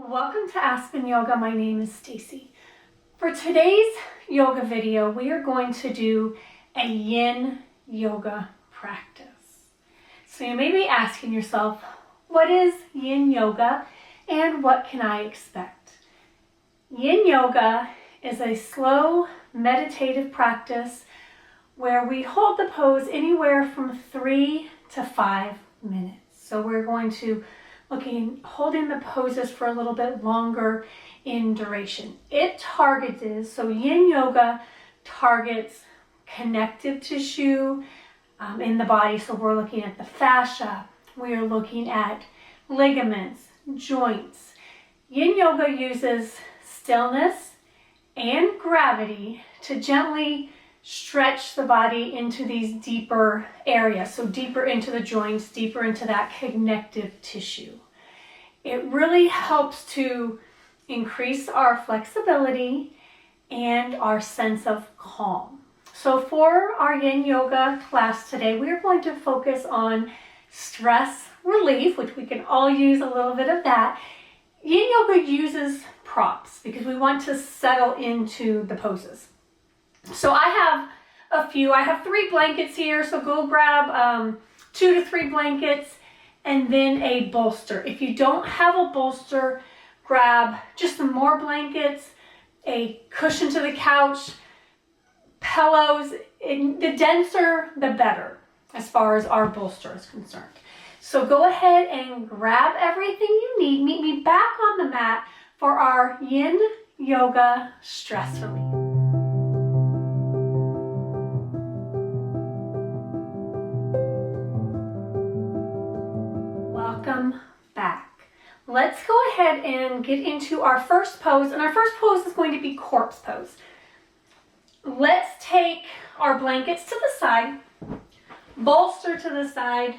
Welcome to Aspen Yoga. My name is Stacy. For today's yoga video, we are going to do a Yin Yoga practice. So you may be asking yourself, what is Yin Yoga and what can I expect? Yin Yoga is a slow meditative practice where we hold the pose anywhere from 3 to 5 minutes. So we're going to holding the poses for a little bit longer in duration. So Yin Yoga targets connective tissue in the body. So we're looking at the fascia, we are looking at ligaments, joints. Yin Yoga uses stillness and gravity to gently stretch the body into these deeper areas, so deeper into the joints, deeper into that connective tissue. It really helps to increase our flexibility and our sense of calm. So for our Yin Yoga class today, we are going to focus on stress relief, which we can all use a little bit of that. Yin Yoga uses props because we want to settle into the poses. So I have 3 blankets here, so go grab 2 to 3 blankets and then a bolster. If you don't have a bolster, grab just some more blankets, a cushion to the couch, pillows. The denser, the better as far as our bolster is concerned. So go ahead and grab everything you need. Meet me back on the mat for our Yin Yoga stress relief. Welcome back. Let's go ahead and get into our first pose, and our first pose is going to be corpse pose. Let's take our blankets to the side, bolster to the side.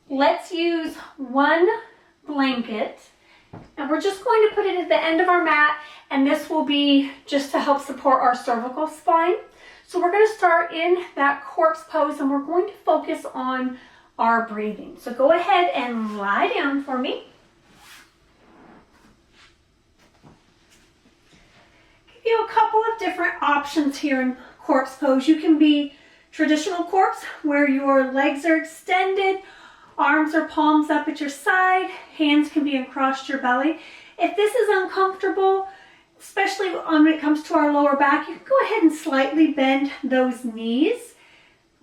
Let's use one blanket, and we're just going to put it at the end of our mat, and this will be just to help support our cervical spine. So we're going to start in that corpse pose, and we're going to focus on our breathing. So go ahead and lie down for me. Give you a couple of different options here in corpse pose. You can be traditional corpse where your legs are extended, arms or palms up at your side, hands can be across your belly. If this is uncomfortable, especially when it comes to our lower back, you can go ahead and slightly bend those knees.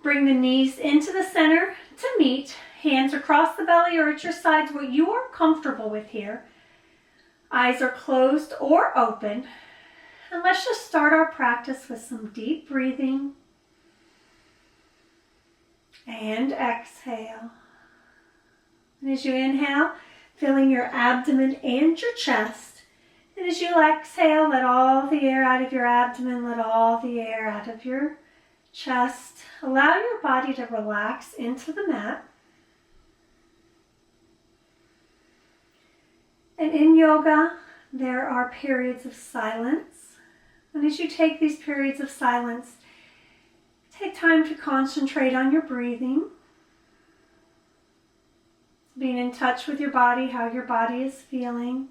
Bring the knees into the center to meet, hands across the belly or at your sides, what you are comfortable with here. Eyes are closed or open. And let's just start our practice with some deep breathing. And exhale. And as you inhale, filling your abdomen and your chest. And as you exhale, let all the air out of your abdomen, let all the air out of your chest. Allow your body to relax into the mat. And in yoga, there are periods of silence. And as you take these periods of silence, take time to concentrate on your breathing. Being in touch with your body, how your body is feeling.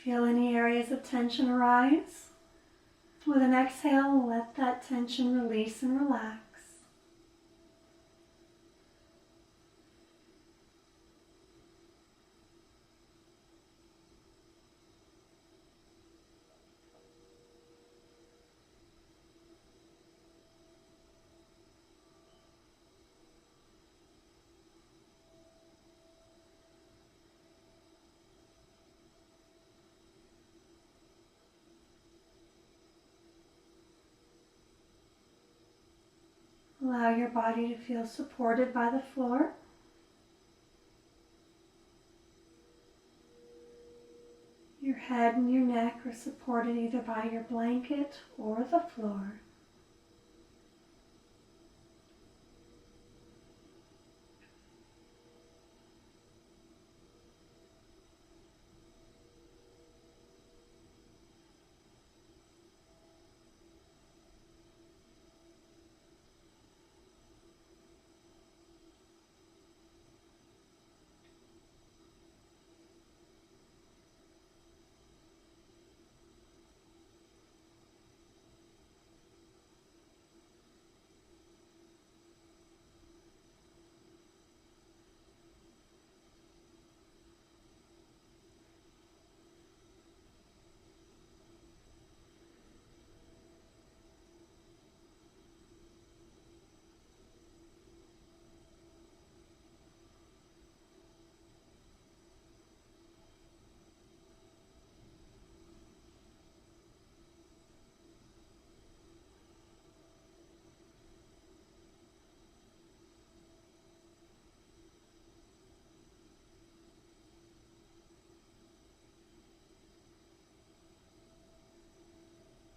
Feel any areas of tension arise. With an exhale, let that tension release and relax. Allow your body to feel supported by the floor. Your head and your neck are supported either by your blanket or the floor.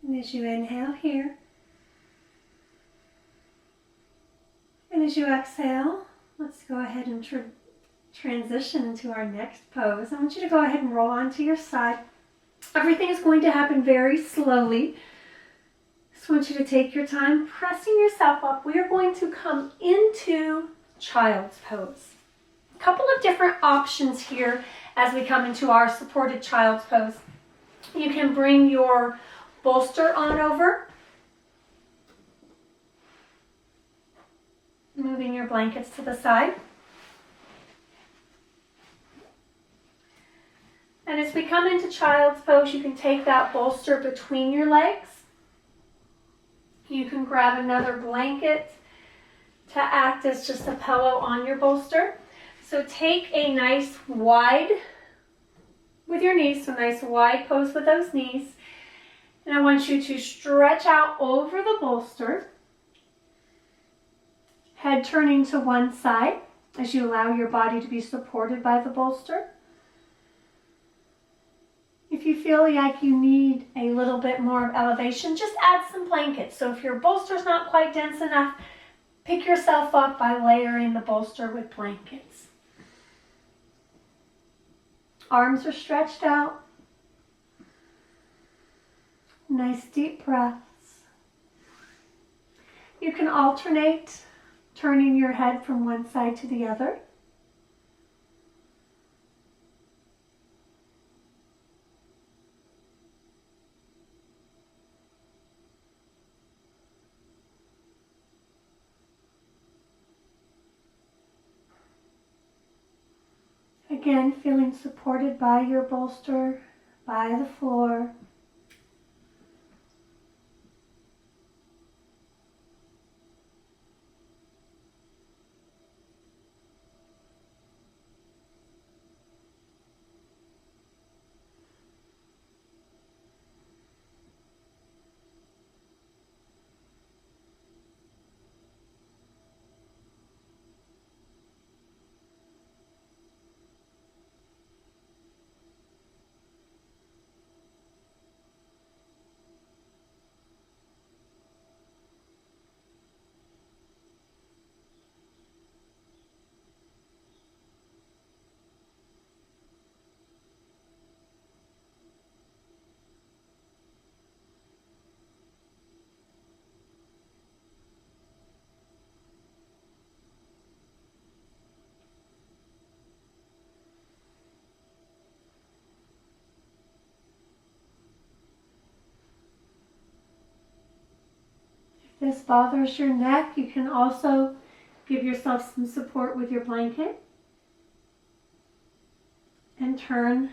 And as you inhale here, and as you exhale, let's go ahead and transition into our next pose. I want you to go ahead and roll onto your side. Everything is going to happen very slowly. Just want you to take your time pressing yourself up. We are going to come into child's pose. A couple of different options here as we come into our supported child's pose. You can bring your bolster on over, moving your blankets to the side. And as we come into child's pose, you can take that bolster between your legs. You can grab another blanket to act as just a pillow on your bolster. So take a nice wide, with your knees, so nice wide pose with those knees. And I want you to stretch out over the bolster, head turning to one side as you allow your body to be supported by the bolster. If you feel like you need a little bit more of elevation, just add some blankets. So if your bolster's not quite dense enough, pick yourself up by layering the bolster with blankets. Arms are stretched out. Nice deep breaths. You can alternate turning your head from one side to the other. Again, feeling supported by your bolster, by the floor. If this bothers your neck, you can also give yourself some support with your blanket and turn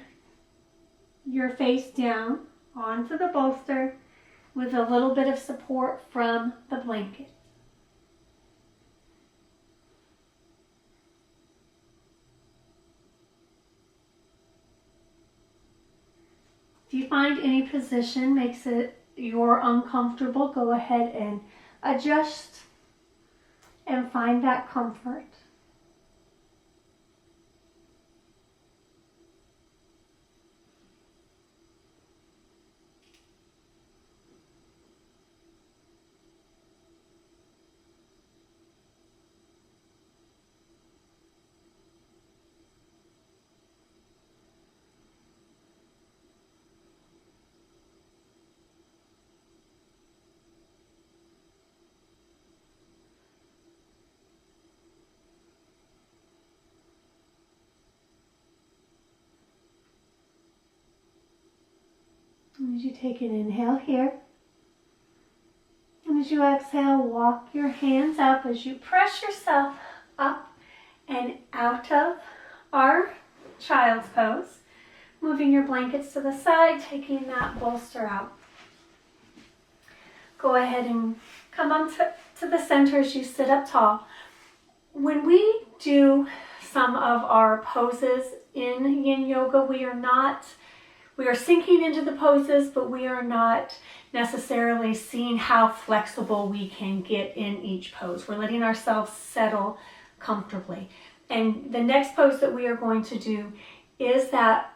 your face down onto the bolster with a little bit of support from the blanket. If you find any position makes you're uncomfortable, go ahead and adjust and find that comfort. And as you take an inhale here, and as you exhale, walk your hands up as you press yourself up and out of our child's pose. Moving your blankets to the side, taking that bolster out. Go ahead and come on to the center as you sit up tall. When we do some of our poses in Yin Yoga, we are sinking into the poses, but we are not necessarily seeing how flexible we can get in each pose. We're letting ourselves settle comfortably. And the next pose that we are going to do is that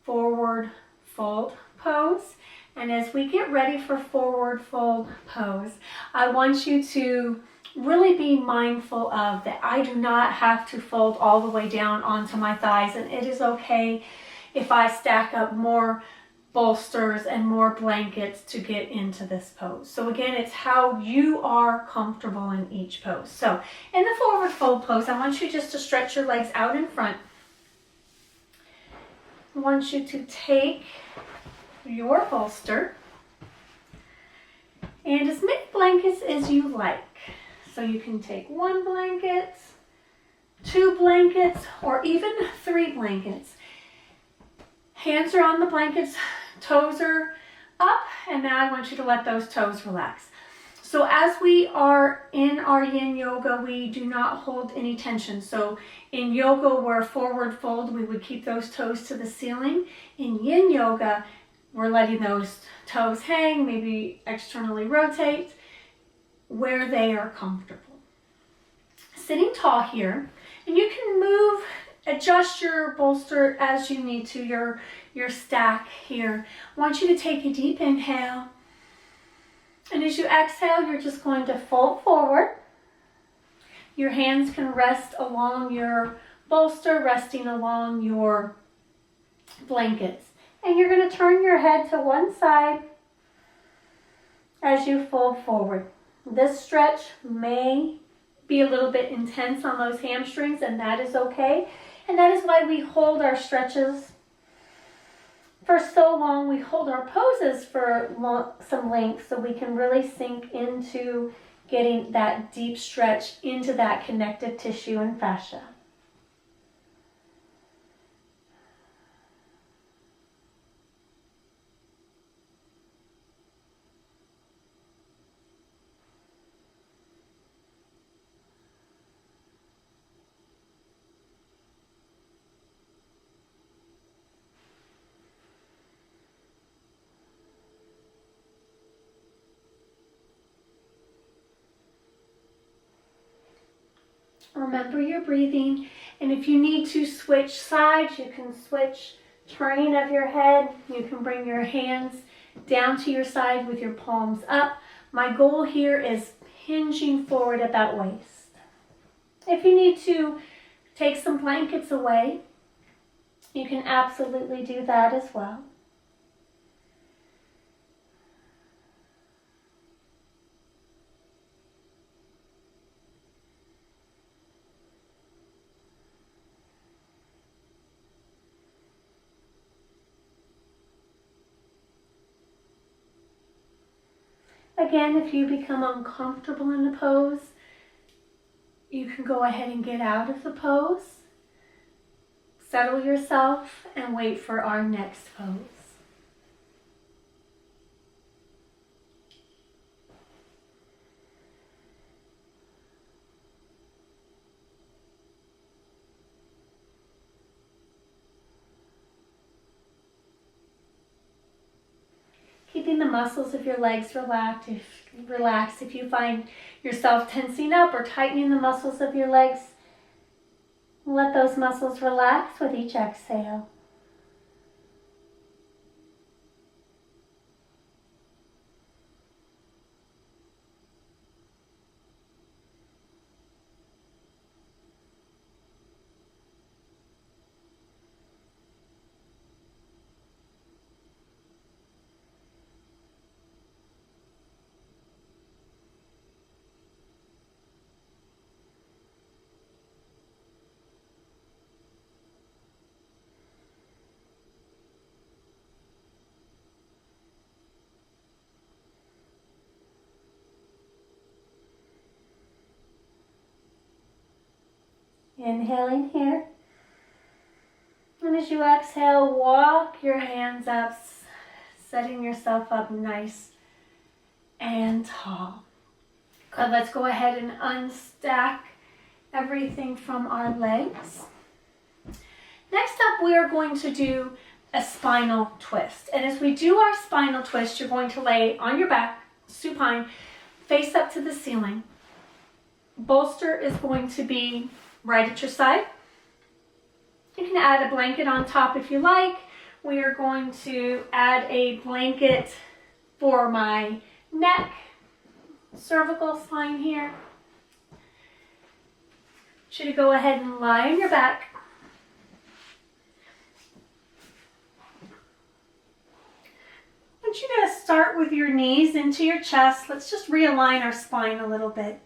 forward fold pose. And as we get ready for forward fold pose, I want you to really be mindful of that I do not have to fold all the way down onto my thighs, and it is okay if I stack up more bolsters and more blankets to get into this pose. So again, it's how you are comfortable in each pose. So in the forward fold pose, I want you just to stretch your legs out in front. I want you to take your bolster and as many blankets as you like. So you can take 1 blanket, 2 blankets, or even 3 blankets. Hands are on the blankets, toes are up, and now I want you to let those toes relax. So as we are in our Yin Yoga, we do not hold any tension. So in yoga, where forward fold, we would keep those toes to the ceiling. In Yin Yoga, we're letting those toes hang, maybe externally rotate where they are comfortable. Sitting tall here, and you can move, adjust your bolster as you need to, your stack here. I want you to take a deep inhale, and as you exhale, you're just going to fold forward. Your hands can rest along your bolster, resting along your blankets. And you're going to turn your head to one side as you fold forward. This stretch may be a little bit intense on those hamstrings, and that is okay. And that is why we hold our stretches for so long. We hold our poses for some length so we can really sink into getting that deep stretch into that connective tissue and fascia. Remember your breathing, and if you need to switch sides, you can switch turning of your head. You can bring your hands down to your side with your palms up. My goal here is hinging forward at that waist. If you need to take some blankets away, you can absolutely do that as well. Again, if you become uncomfortable in the pose, you can go ahead and get out of the pose, settle yourself, and wait for our next pose. anything, the muscles of your legs relax. If you find yourself tensing up or tightening the muscles of your legs, let those muscles relax with each exhale. Inhaling here. And as you exhale, walk your hands up, setting yourself up nice and tall. Good, let's go ahead and unstack everything from our legs. Next up, we are going to do a spinal twist. And as we do our spinal twist, you're going to lay on your back, supine, face up to the ceiling. Bolster is going to be right at your side. You can add a blanket on top if you like. We are going to add a blanket for my neck, cervical spine here. I want you to go ahead and lie on your back. I want you to start with your knees into your chest. Let's just realign our spine a little bit.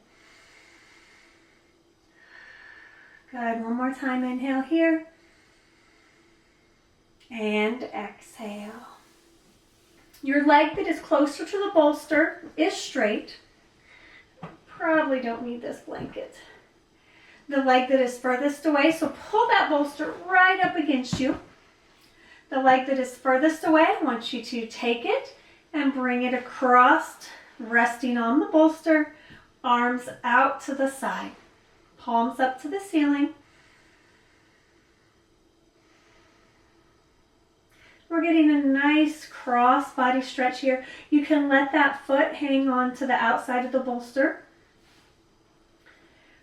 Good, one more time, inhale here. And exhale. Your leg that is closer to the bolster is straight. Probably don't need this blanket. The leg that is furthest away, so pull that bolster right up against you. The leg that is furthest away, I want you to take it and bring it across, resting on the bolster, arms out to the side, palms up to the ceiling. We're getting a nice cross body stretch here. You can let that foot hang on to the outside of the bolster.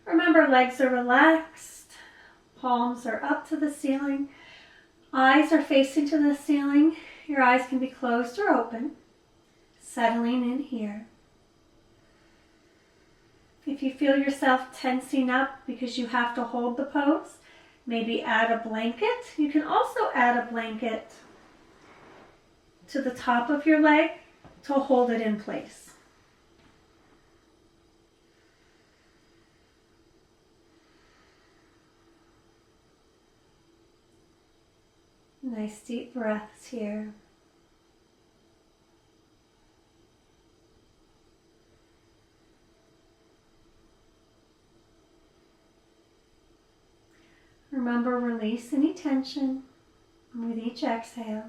Remember, legs are relaxed, palms are up to the ceiling, eyes are facing to the ceiling. Your eyes can be closed or open, settling in here. If you feel yourself tensing up because you have to hold the pose, maybe add a blanket. You can also add a blanket to the top of your leg to hold it in place. Nice deep breaths here. Remember, release any tension with each exhale.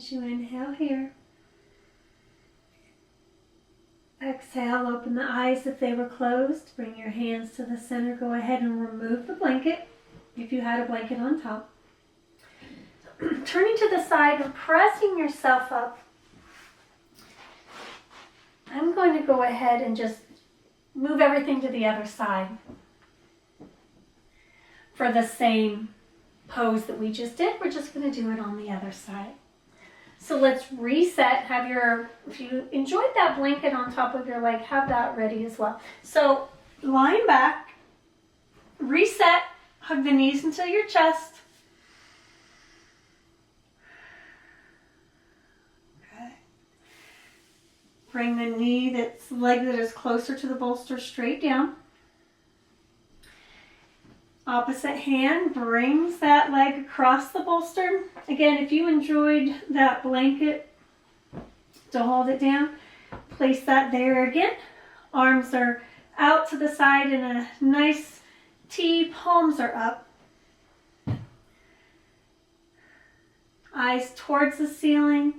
As you inhale here. Exhale, open the eyes if they were closed. Bring your hands to the center. Go ahead and remove the blanket if you had a blanket on top. Turning to the side and pressing yourself up. I'm going to go ahead and just move everything to the other side for the same pose that we just did. We're just going to do it on the other side. So let's reset. If you enjoyed that blanket on top of your leg, have that ready as well. So lying back, reset, hug the knees into your chest. Okay. Bring the leg that is closer to the bolster straight down. Opposite hand brings that leg across the bolster. Again, if you enjoyed that blanket to hold it down, place that there again. Arms are out to the side in a nice T, palms are up. Eyes towards the ceiling.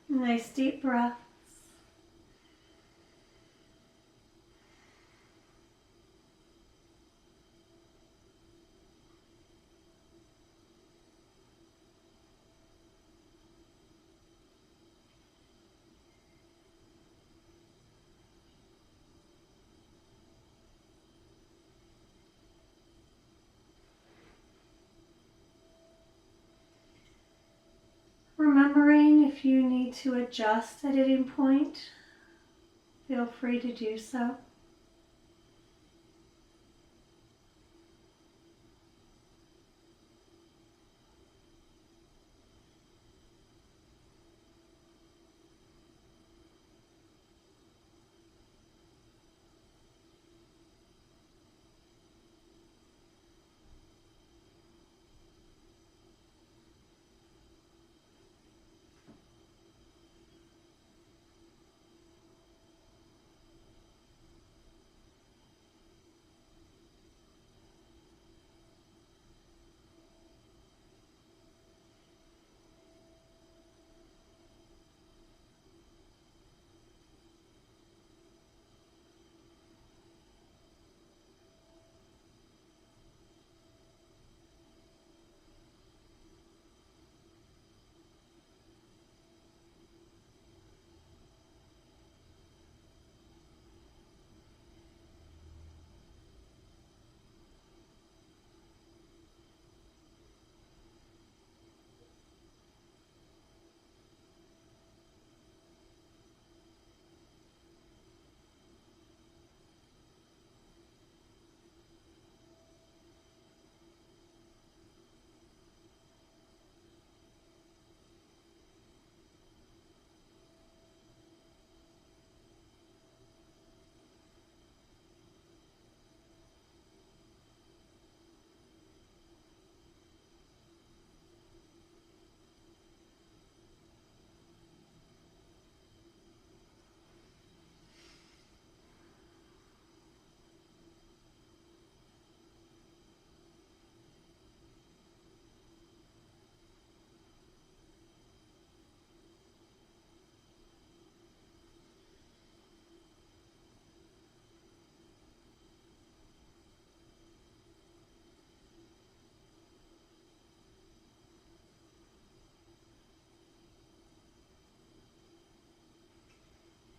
Nice deep breath. Remembering if you need to adjust at any point, feel free to do so.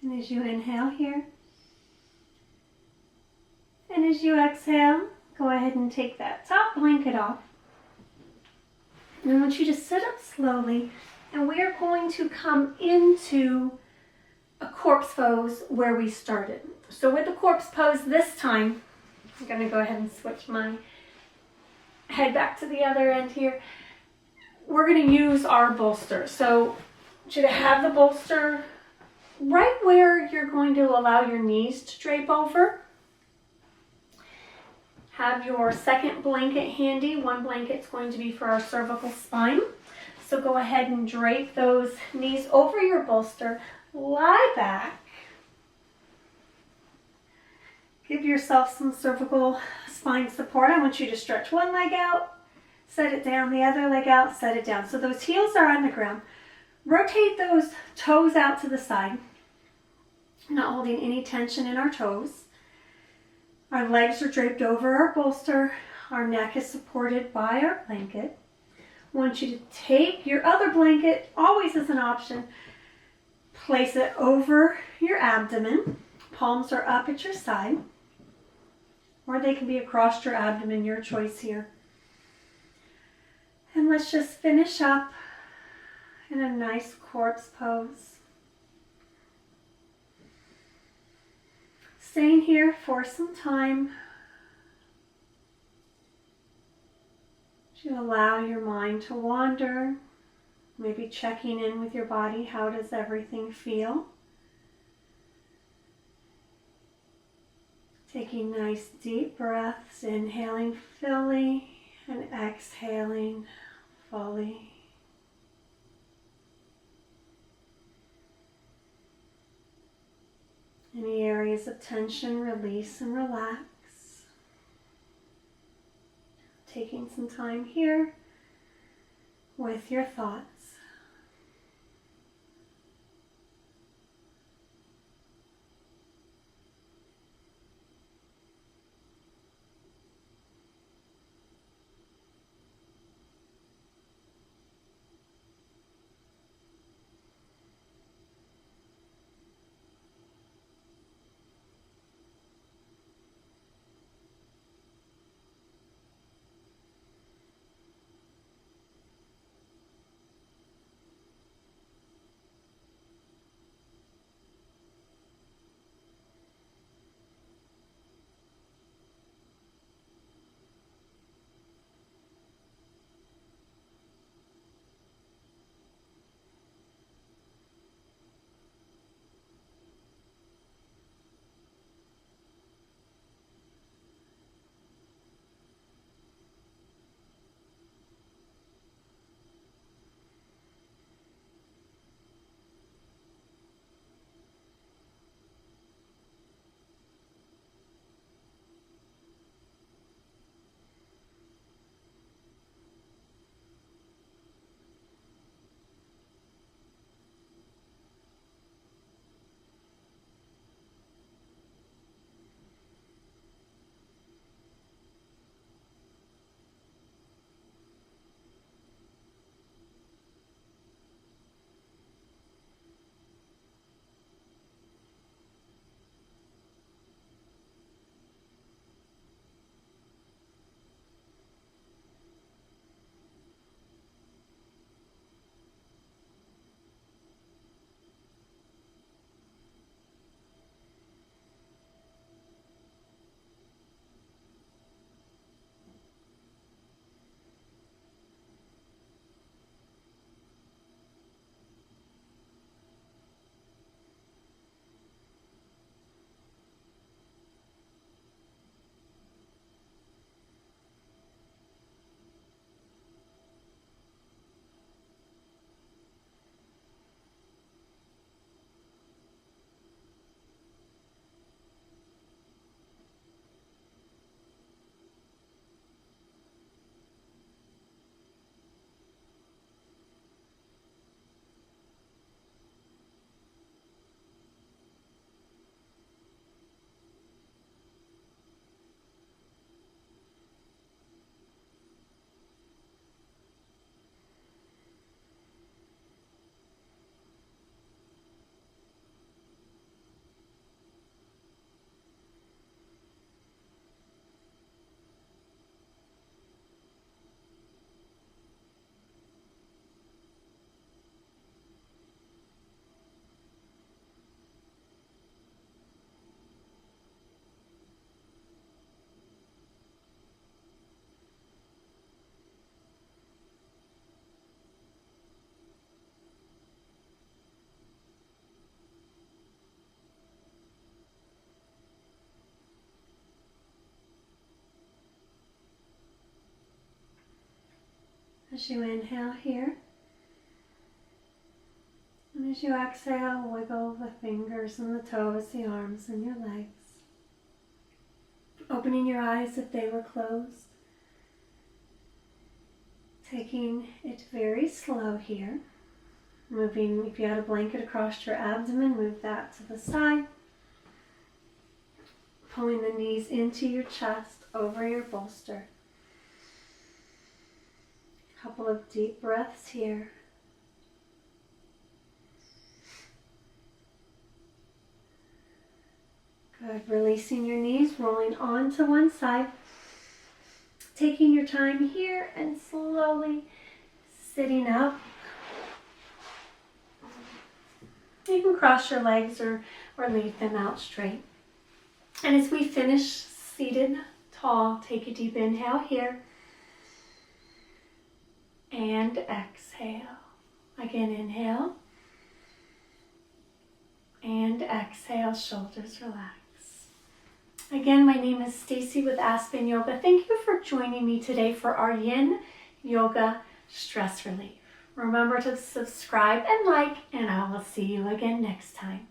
And as you inhale here, and as you exhale, go ahead and take that top blanket off. And I want you to sit up slowly, and we are going to come into a corpse pose where we started. So with the corpse pose this time, I'm going to go ahead and switch my head back to the other end here. We're going to use our bolster. So I want you to have the bolster right where you're going to allow your knees to drape over. Have your second blanket handy. One blanket's going to be for our cervical spine. So go ahead and drape those knees over your bolster. Lie back. Give yourself some cervical spine support, I want you to stretch one leg out, set it down, the other leg out, set it down. So those heels are on the ground. Rotate those toes out to the side, not holding any tension in our toes. Our legs are draped over our bolster. Our neck is supported by our blanket. I want you to take your other blanket, always as an option, place it over your abdomen. Palms are up at your side, or they can be across your abdomen, your choice here. And let's just finish up in a nice corpse pose. Staying here for some time to allow your mind to wander, maybe checking in with your body. How does everything feel? Taking nice deep breaths, inhaling fully and exhaling fully. Any areas of tension, release and relax. Taking some time here with your thoughts. As you inhale here, and as you exhale, wiggle the fingers and the toes, the arms and your legs. Open opening your eyes if they were closed. Taking it very slow here. Moving, if you had a blanket across your abdomen, move that to the side. Pulling the knees into your chest, over your bolster. A couple of deep breaths here. Good. Releasing your knees, rolling onto one side. Taking your time here and slowly sitting up. You can cross your legs or leave them out straight. And as we finish seated tall, take a deep inhale here. And exhale. Again, inhale. And exhale, shoulders relax. Again, my name is Stacy with Aspen Yoga. Thank you for joining me today for our Yin Yoga stress relief. Remember to subscribe and like, and I will see you again next time.